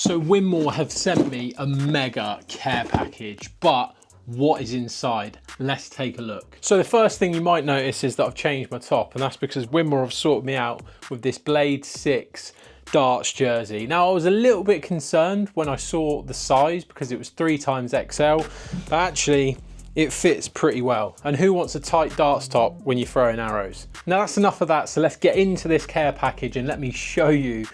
So Winmau have sent me a mega care package, but what is inside? Let's take a look. So the first thing you might notice is that I've changed my top, and that's because Winmau have sorted me out with this Blade 6 darts jersey. Now I was a little bit concerned when I saw the size because it was 3XXL, but actually it fits pretty well. And who wants a tight darts top when you're throwing arrows? Now that's enough of that, so let's get into this care package and let me show you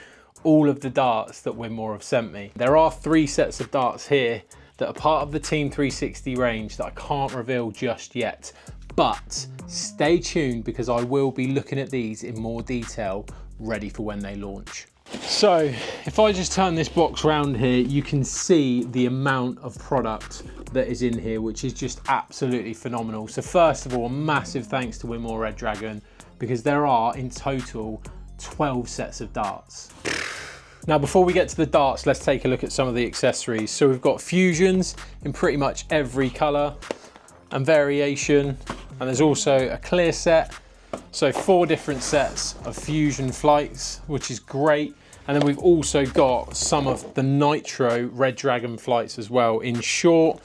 all of the darts that Winmau have sent me. There are 3 sets of darts here that are part of the Team 360 range that I can't reveal just yet, but stay tuned because I will be looking at these in more detail, ready for when they launch. So if I just turn this box around here, you can see the amount of product that is in here, which is just absolutely phenomenal. So first of all, a massive thanks to Winmau Red Dragon, because there are in total 12 sets of darts. Now, before we get to the darts, let's take a look at some of the accessories. So we've got fusions in pretty much every color and variation. And there's also a clear set. So 4 different sets of fusion flights, which is great. And then we've also got some of the Nitro Red Dragon flights as well, in short,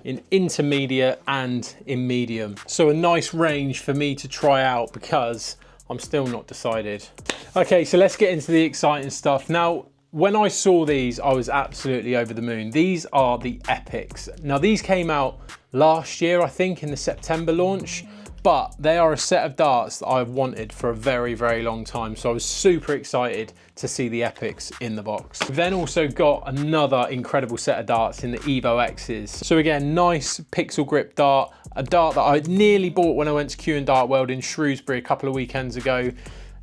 in intermediate and in medium. So a nice range for me to try out because I'm still not decided. Okay, so let's get into the exciting stuff. Now, when I saw these, I was absolutely over the moon. These are the Epics. Now, these came out last year, I think, in the September launch, but they are a set of darts that I've wanted for a very, very long time. So I was super excited to see the Epics in the box. We've then also got another incredible set of darts in the Evo X's. So again, nice pixel grip dart, a dart that I nearly bought when I went to Q and Dart World in Shrewsbury a couple of weekends ago.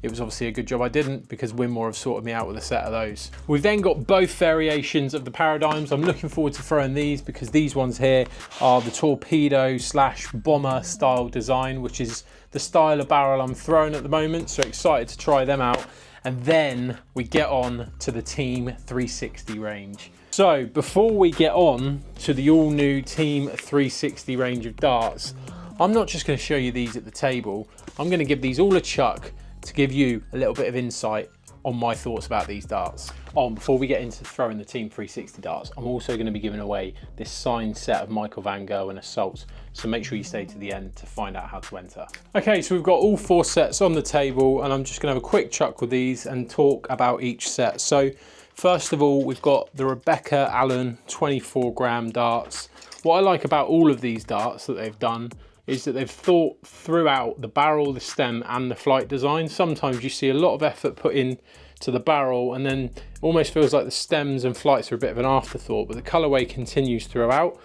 It was obviously a good job I didn't, because Winmau have sorted me out with a set of those. We've then got both variations of the paradigms. I'm looking forward to throwing these because these ones here are the torpedo / bomber style design, which is the style of barrel I'm throwing at the moment. So excited to try them out. And then we get on to the Team 360 range. So before we get on to the all new Team 360 range of darts, I'm not just going to show you these at the table. I'm going to give these all a chuck to give you a little bit of insight on my thoughts about these darts. Before we get into throwing the Team 360 darts, I'm also going to be giving away this signed set of Michael Van Gogh and Assaults, so make sure you stay to the end to find out how to enter. Okay, so we've got all 4 sets on the table, and I'm just going to have a quick chuck with these and talk about each set. So first of all, we've got the Rebecca Allen 24-gram darts. What I like about all of these darts that they've done is that they've thought throughout the barrel, the stem and the flight design. Sometimes you see a lot of effort put in to the barrel and then it almost feels like the stems and flights are a bit of an afterthought, but the colorway continues throughout.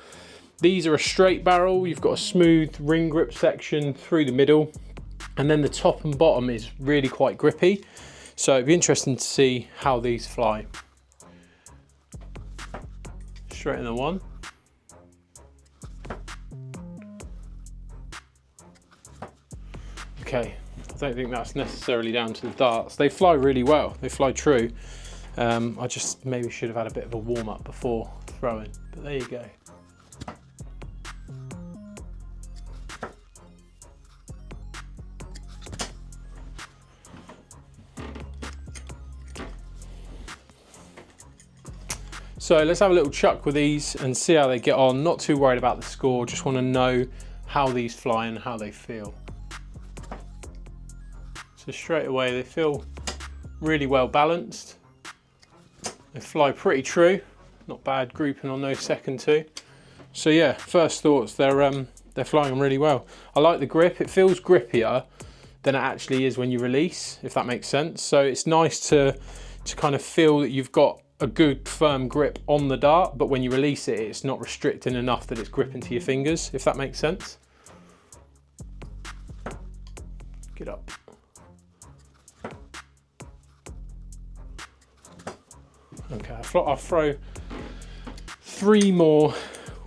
These are a straight barrel. You've got a smooth ring grip section through the middle, and then the top and bottom is really quite grippy. So it'd be interesting to see how these fly. Straight in the one. Okay, I don't think that's necessarily down to the darts. They fly really well, they fly true. I just maybe should have had a bit of a warm up before throwing, but there you go. So let's have a little chuck with these and see how they get on. Not too worried about the score, just want to know how these fly and how they feel. So straight away they feel really well balanced. They fly pretty true, not bad grouping on those second 2. So yeah, first thoughts, they're flying really well. I like the grip, it feels grippier than it actually is when you release, if that makes sense. So it's nice to kind of feel that you've got a good firm grip on the dart, but when you release it, it's not restricting enough that it's gripping to your fingers, if that makes sense. Get up. Okay, I'll throw 3 more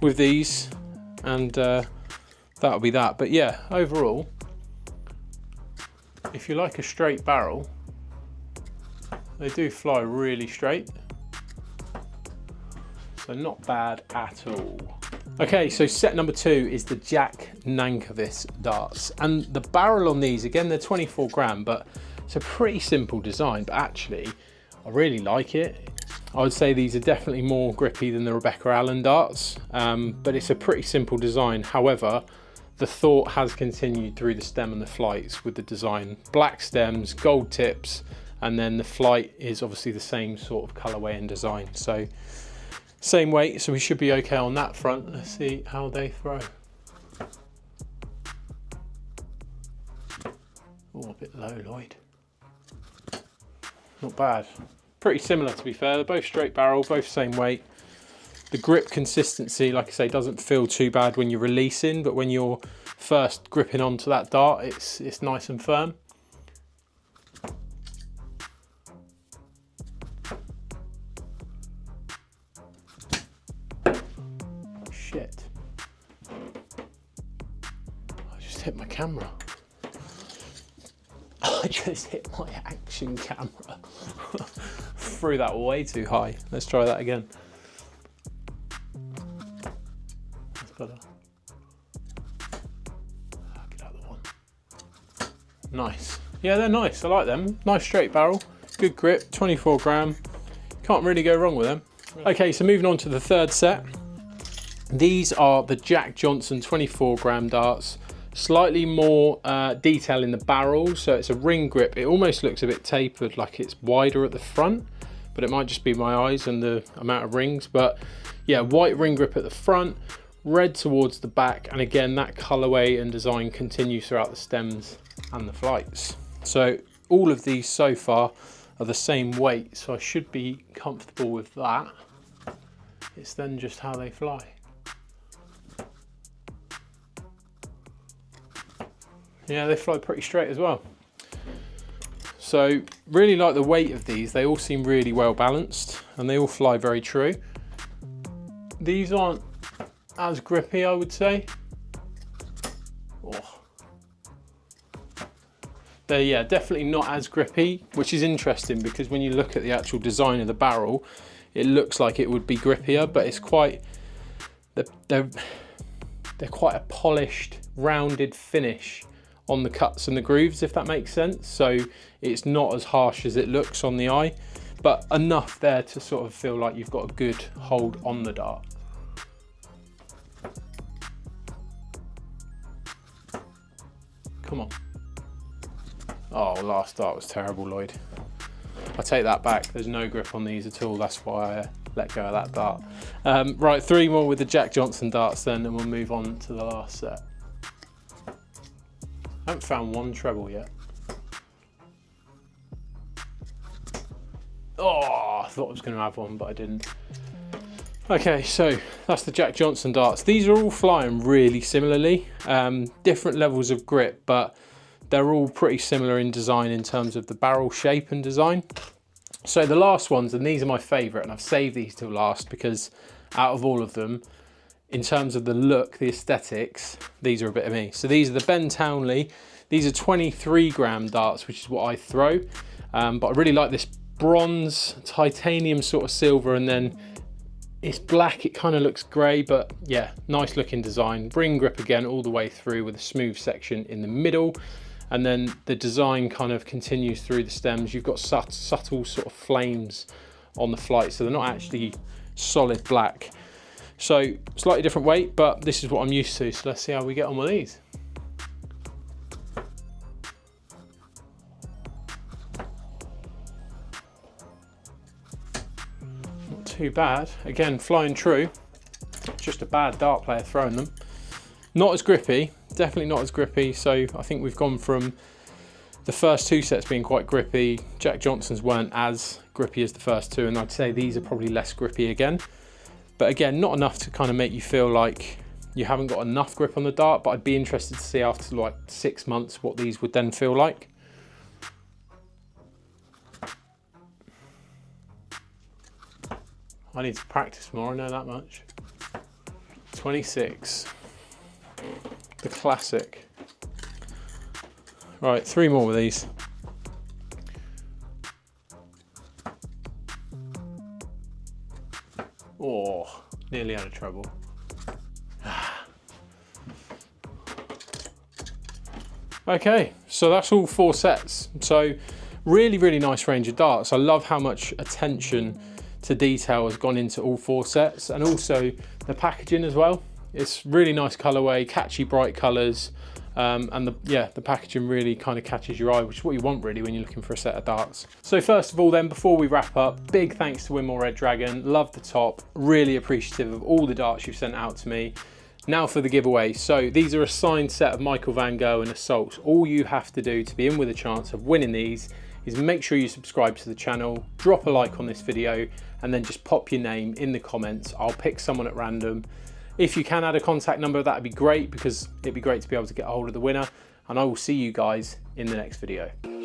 with these and that'll be that. But yeah, overall, if you like a straight barrel, they do fly really straight. So not bad at all. Okay, so set number 2 is the Jack Nankervis darts. And the barrel on these, again, they're 24 gram, but it's a pretty simple design, but actually, I really like it. I would say these are definitely more grippy than the Rebecca Allen darts, but it's a pretty simple design. However, the thought has continued through the stem and the flights with the design. Black stems, gold tips, and then the flight is obviously the same sort of colorway and design. So same weight, so we should be okay on that front. Let's see how they throw. Oh, a bit low, Lloyd. Not bad. Pretty similar, to be fair. They're both straight barrel, both same weight. The grip consistency, like I say, doesn't feel too bad when you're releasing, but when you're first gripping onto that dart, it's nice and firm. Shit. I just hit my camera. I just hit my action camera. Threw that way too high. Let's try that again. That's better. Get out of the one. Nice. Yeah, they're nice. I like them. Nice straight barrel. Good grip. 24 gram. Can't really go wrong with them. Okay, so moving on to the third set. These are the Jack Johnson 24 gram darts. Slightly more detail in the barrel, so it's a ring grip. It almost looks a bit tapered, like it's wider at the front, but it might just be my eyes and the amount of rings. But yeah, white ring grip at the front, red towards the back, and again that colorway and design continues throughout the stems and the flights. So all of these so far are the same weight, so I should be comfortable with that. It's then just how they fly. Yeah, they fly pretty straight as well. So really like the weight of these. They all seem really well balanced and they all fly very true. These aren't as grippy, I would say. Oh. They're, yeah, definitely not as grippy, which is interesting because when you look at the actual design of the barrel, it looks like it would be grippier, but it's quite, they're quite a polished, rounded finish on the cuts and the grooves, if that makes sense. So it's not as harsh as it looks on the eye, but enough there to sort of feel like you've got a good hold on the dart. Come on. Oh, last dart was terrible, Lloyd. I take that back. There's no grip on these at all. That's why I let go of that dart. Right, 3 more with the Jack Johnson darts then, and we'll move on to the last set. I haven't found one treble yet. Oh, I thought I was going to have one, but I didn't. Okay, so that's the Jack Johnson darts. These are all flying really similarly. Different levels of grip, but they're all pretty similar in design in terms of the barrel shape and design. So the last ones, and these are my favourite, and I've saved these till last because out of all of them, in terms of the look, the aesthetics, these are a bit of me. So these are the Ben Townley. These are 23 gram darts, which is what I throw. But I really like this bronze, titanium sort of silver, and then it's black. It kind of looks grey, but yeah, nice looking design. Ring grip again all the way through with a smooth section in the middle. And then the design kind of continues through the stems. You've got subtle sort of flames on the flight, so they're not actually solid black. So slightly different weight, but this is what I'm used to. So let's see how we get on with these. Not too bad. Again, flying true. Just a bad dart player throwing them. Not as grippy, definitely not as grippy. So I think we've gone from the first 2 sets being quite grippy. Jack Johnson's weren't as grippy as the first 2, and I'd say these are probably less grippy again. But again, not enough to kind of make you feel like you haven't got enough grip on the dart, but I'd be interested to see after like 6 months what these would then feel like. I need to practice more, I know that much. 26. The classic. Right, 3 more with these. Oh, nearly out of trouble. Okay, so that's all 4 sets. So really, really nice range of darts. I love how much attention to detail has gone into all 4 sets, and also the packaging as well. It's really nice colorway, catchy bright colors, and the packaging really kind of catches your eye, which is what you want really when you're looking for a set of darts. So first of all then, before we wrap up, big thanks to Winmau Red Dragon. Love the top, really appreciative of all the darts you've sent out to me. Now for the giveaway. So these are a signed set of Michael Van Gogh and Assaults. All you have to do to be in with a chance of winning these is make sure you subscribe to the channel, drop a like on this video, and then just pop your name in the comments. I'll pick someone at random. If you can add a contact number, that'd be great, because it'd be great to be able to get a hold of the winner, and I will see you guys in the next video.